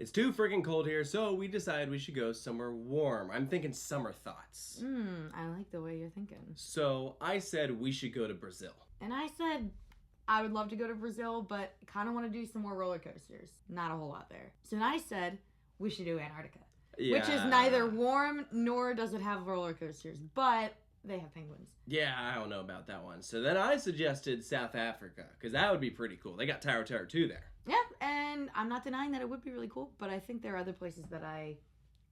It's too freaking cold here, so we decided we should go somewhere warm. I'm thinking summer thoughts. I like the way you're thinking. So I said we should go to Brazil. And I said I would love to go to Brazil, but kind of want to do some more roller coasters. Not a whole lot there. So then I said we should do Antarctica. Yeah. Which is neither warm nor does it have roller coasters, but they have penguins. Yeah, I don't know about that one. So then I suggested South Africa, because that would be pretty cool. They got Tower Terror 2 there. Yeah, and I'm not denying that it would be really cool, but I think there are other places that I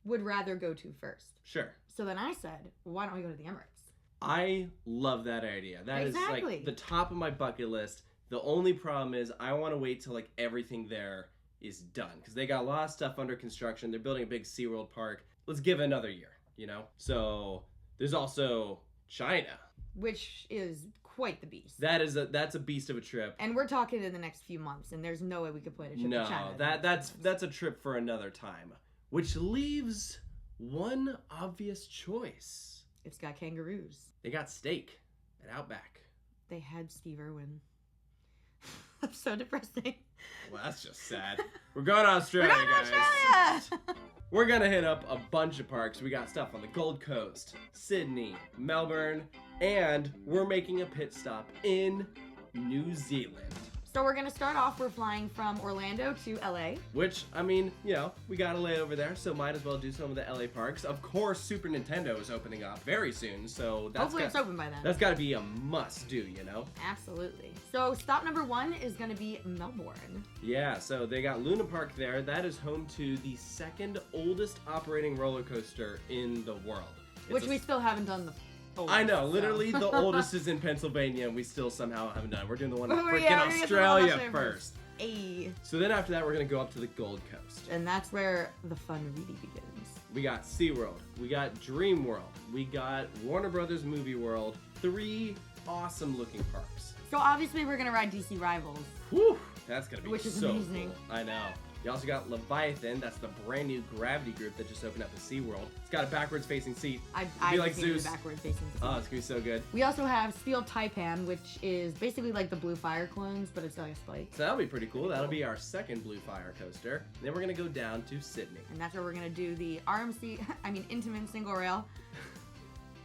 would rather go to first. Sure. So then I said, why don't we go to the Emirates? I love that idea. That is like the top of my bucket list. The only problem is I want to wait till like everything there is done, because they got a lot of stuff under construction. They're building a big SeaWorld park. Let's give it another year, you know? So there's also China, which is quite the beast. That's a beast of a trip. And we're talking in the next few months, and there's no way we could plan a trip to China. No, that's a trip for another time. Which leaves one obvious choice. It's got kangaroos. They got steak at Outback. They had Steve Irwin. That's so depressing. Well, that's just sad. We're going to Australia, guys. We're going to hit up a bunch of parks. We got stuff on the Gold Coast, Sydney, Melbourne, and we're making a pit stop in New Zealand. So we're going to start off, we're flying from Orlando to LA. Which, I mean, you know, we got a layover there, so might as well do some of the LA parks. Of course, Super Nintendo is opening up very soon, so that's hopefully it's open by then. That's got to be a must-do, you know? Absolutely. So stop number 1 is going to be Melbourne. Yeah, so they got Luna Park there. That is home to the second oldest operating roller coaster in the world. Which we still haven't done the oldest, I know, literally the oldest is in Pennsylvania, and we still somehow haven't done it. We're doing the one in freaking Australia first. Hey. So then after that, we're going to go up to the Gold Coast. And that's where the fun really begins. We got SeaWorld, we got Dream World, we got Warner Brothers Movie World, 3 awesome looking parks. So obviously we're going to ride DC Rivals. Whew, that's going to be which is so amazing. Cool. I know. You also got Leviathan. That's the brand new Gravity group that just opened up at SeaWorld. It's got a backwards facing seat. I like Zeus. Backwards facing seat. Oh, it's gonna be so good. We also have Steel Taipan, which is basically like the Blue Fire clones, but it's like a spike. So that'll be pretty cool. That'll be our second Blue Fire coaster. Then we're gonna go down to Sydney. And that's where we're gonna do the Intamin single rail.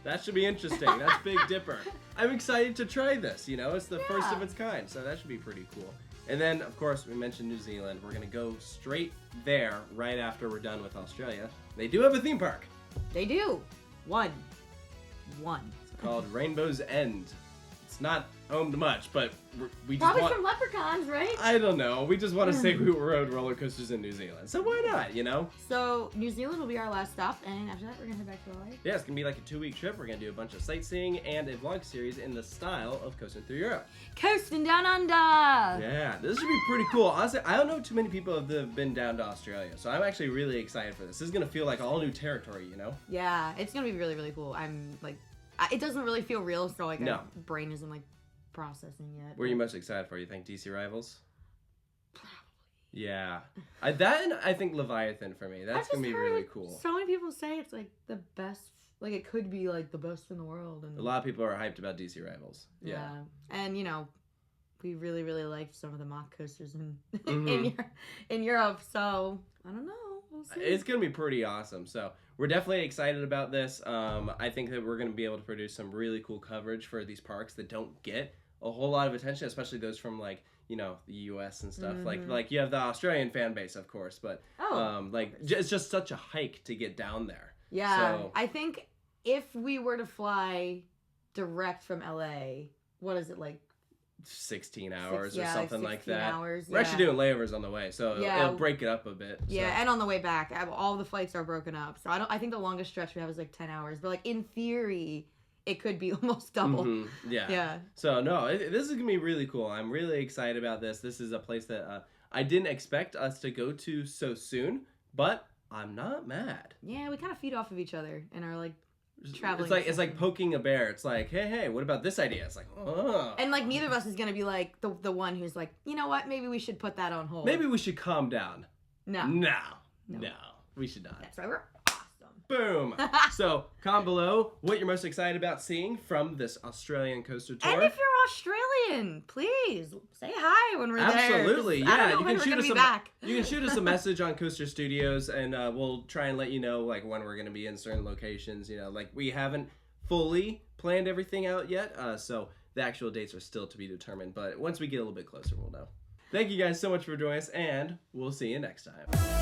That should be interesting. That's Big Dipper. I'm excited to try this. You know, it's the first of its kind, so that should be pretty cool. And then, of course, we mentioned New Zealand. We're going to go straight there right after we're done with Australia. They do have a theme park. They do. One. It's called Rainbow's End. It's not home to much, but we just Probably from Leprechauns, right? I don't know. We just want to say we rode roller coasters in New Zealand. So why not, you know? So New Zealand will be our last stop, and after that, we're going to head back to LA. Yeah, it's going to be like a 2-week trip. We're going to do a bunch of sightseeing and a vlog series in the style of Coasting Through Europe. Coasting down under! Yeah, this should be pretty cool. Honestly, I don't know too many people that have been down to Australia, so I'm actually really excited for this. This is going to feel like all new territory, you know? Yeah, it's going to be really, really cool. I'm like, it doesn't really feel real, so like my brain isn't like processing yet. What are you most excited for? You think DC Rivals? Probably. Yeah. I think Leviathan for me. That's going to be really cool. So many people say it's like the best, like it could be like the best in the world. And a lot of people are hyped about DC Rivals. Yeah. And you know, we really, really liked some of the mock coasters in Europe, so I don't know. We'll see. It's going to be pretty awesome. So we're definitely excited about this. I think that we're going to be able to produce some really cool coverage for these parks that don't get a whole lot of attention, especially those from like, you know, the US and stuff. Like you have the Australian fan base, of course, but it's just such a hike to get down there. Yeah. So, I think if we were to fly direct from LA, what is it, like 16 hours or something like that. Hours, We're actually doing layovers on the way, so it'll break it up a bit. Yeah, and on the way back, all the flights are broken up. So I think the longest stretch we have is like 10 hours, but like in theory, it could be almost double. Yeah. So no, this is gonna be really cool. I'm really excited about this. This is a place that I didn't expect us to go to so soon, but I'm not mad. Yeah, we kind of feed off of each other and are like traveling. It's like poking a bear. It's like, hey, what about this idea? It's like, oh. And like neither of us is gonna be like the one who's like, you know what? Maybe we should put that on hold. Maybe we should calm down. No, we should not. That's right. We're awesome. Boom. So comment below what you're most excited about seeing from this Australian coaster tour. And if you're Australian, please say hi when we're there. Absolutely, yeah. I don't know when we're gonna be back. You can shoot us a message on Coaster Studios, and we'll try and let you know like when we're gonna be in certain locations. You know, like we haven't fully planned everything out yet, so the actual dates are still to be determined. But once we get a little bit closer, we'll know. Thank you guys so much for joining us, and we'll see you next time.